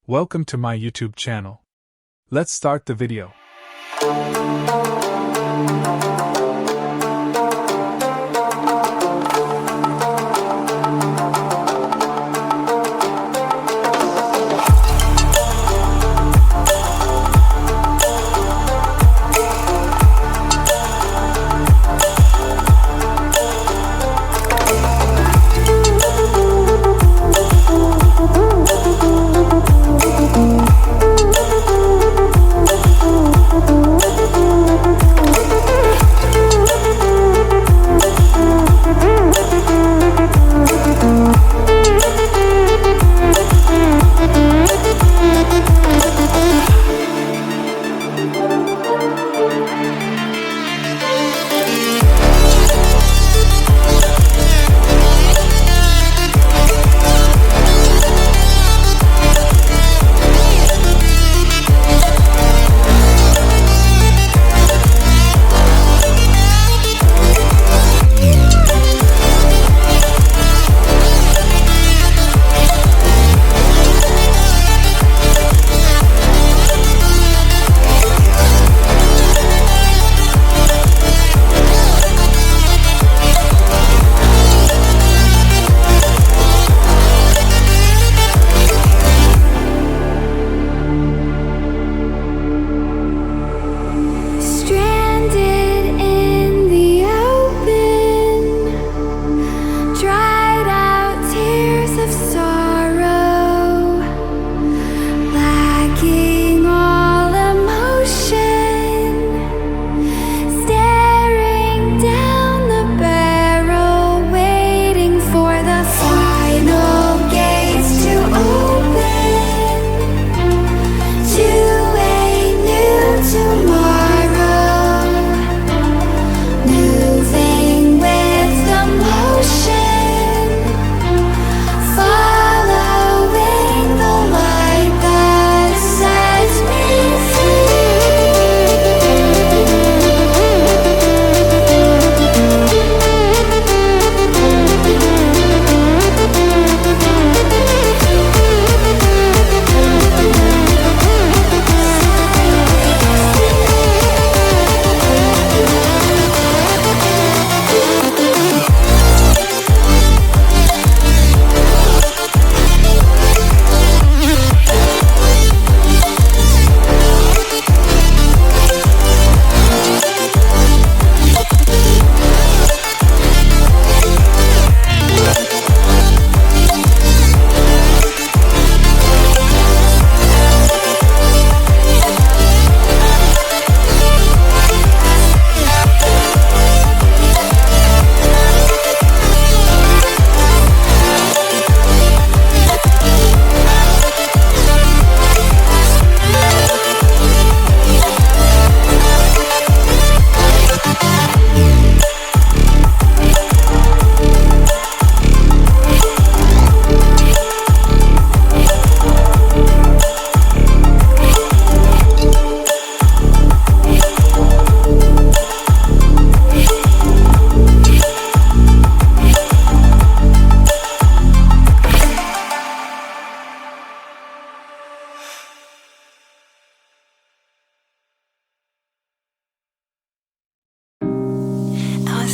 Welcome to my YouTube channel. Let's start the video.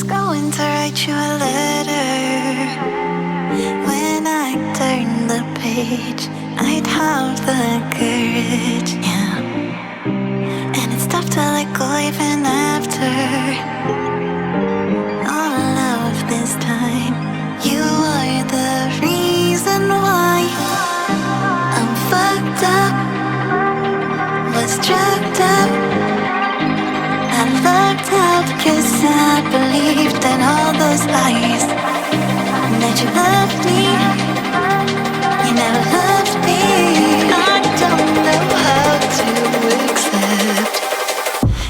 Going to write you a letter. When I turn the page, I'd have the courage, yeah. And it's tough to let go even after all of this time. You are the reason why I'm fucked up, was drugged up. I looked up 'cause I believed in all those lies. That you loved me, you never loved me. I don't know how to accept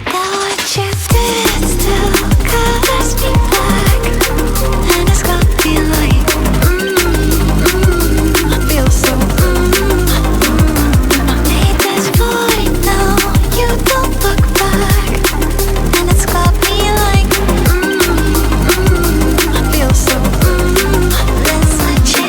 that what you did still colors me black. And it's got me like, I feel so, I made this void now, you don't look back. And it's got me like, I feel so, let's let you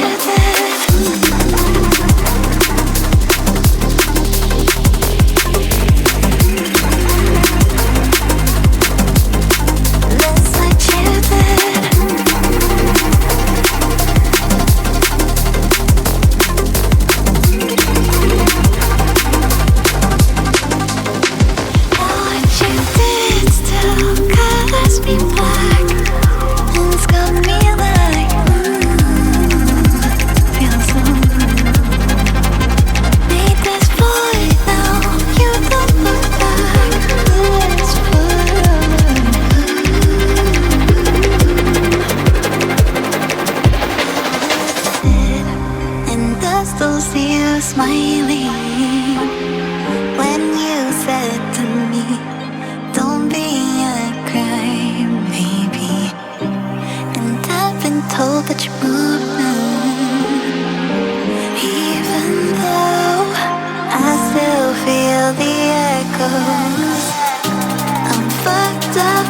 falling when you said to me, don't be a crybaby. And I've been told that you moved now, even though I still feel the echoes. I'm fucked up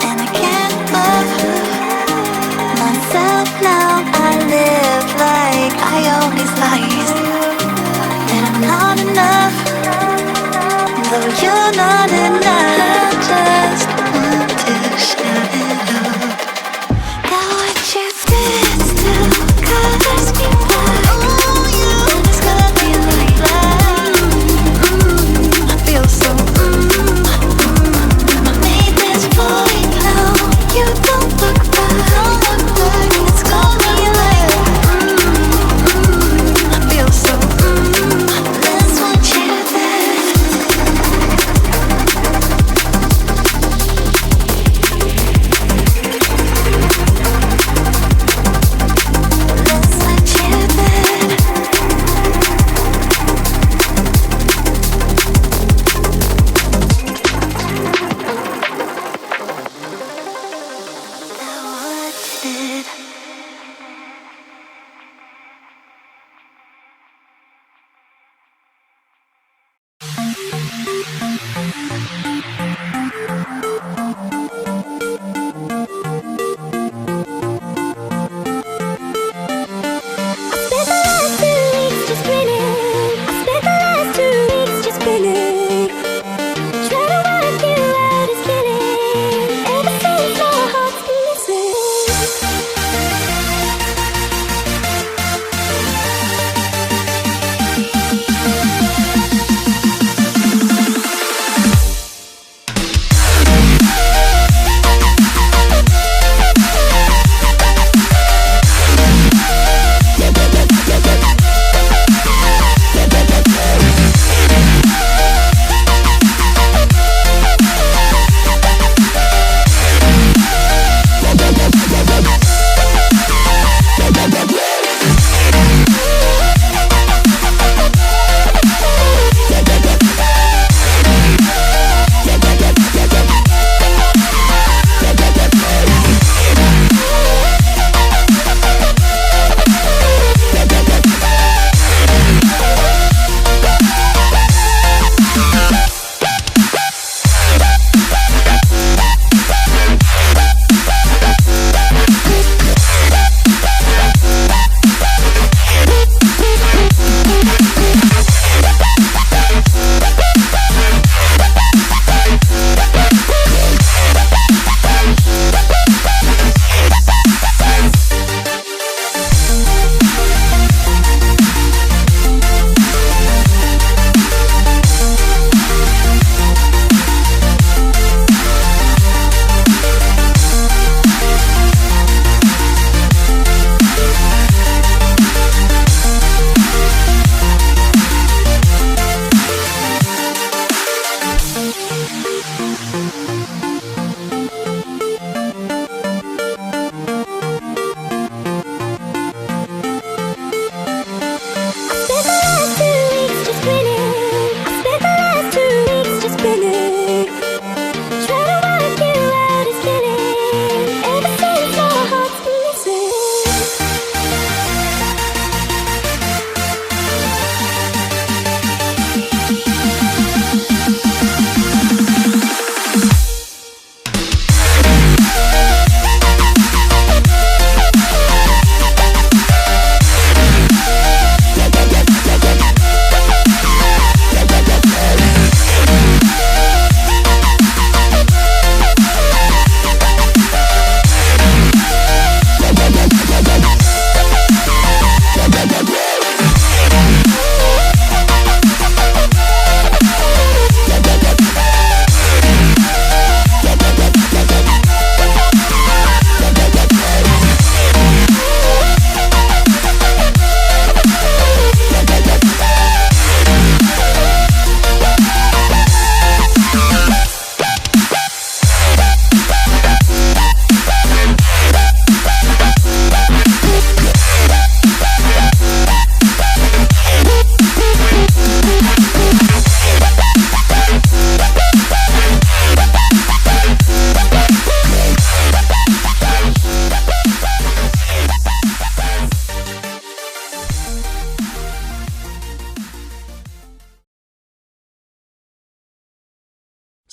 and I can't love myself now. I live like I always lies, that I'm not enough, though you're not enough. Just want to shout it out. Now what you did still covers me back. Oh, you just got me like that. I feel so I made this point now. You don't look back. It's got me like I feel so that's what you did.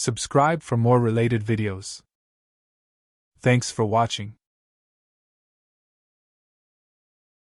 Subscribe for more related videos. Thanks for watching.